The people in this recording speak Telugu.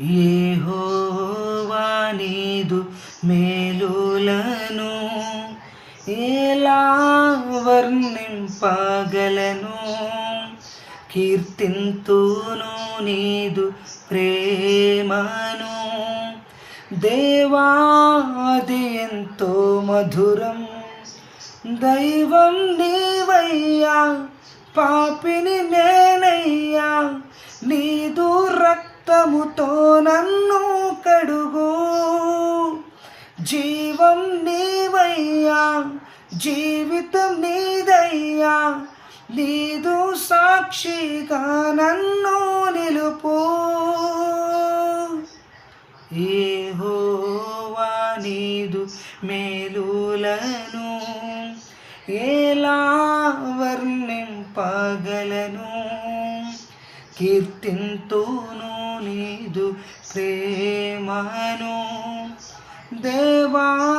యెహోవా నీదు మేలులను ఎలా వర్ణింపగలను. కీర్తింతును నీదు ప్రేమను దేవా, అది ఎంతో మధురం. దైవం నీవయ్యా, పాపిని నేనయ్యా, నీదు రక్తముతో నన్ను కడుగు. జీవం నీవయ్యా, జీవితం నీదయ్యా, నీదు సాక్షిగా నన్ను నిలుపు. యెహోవా నీదు మేలులను ఎలా వర్ణింపగలను. కీర్తింతును నీదు ప్రేమను దేవా,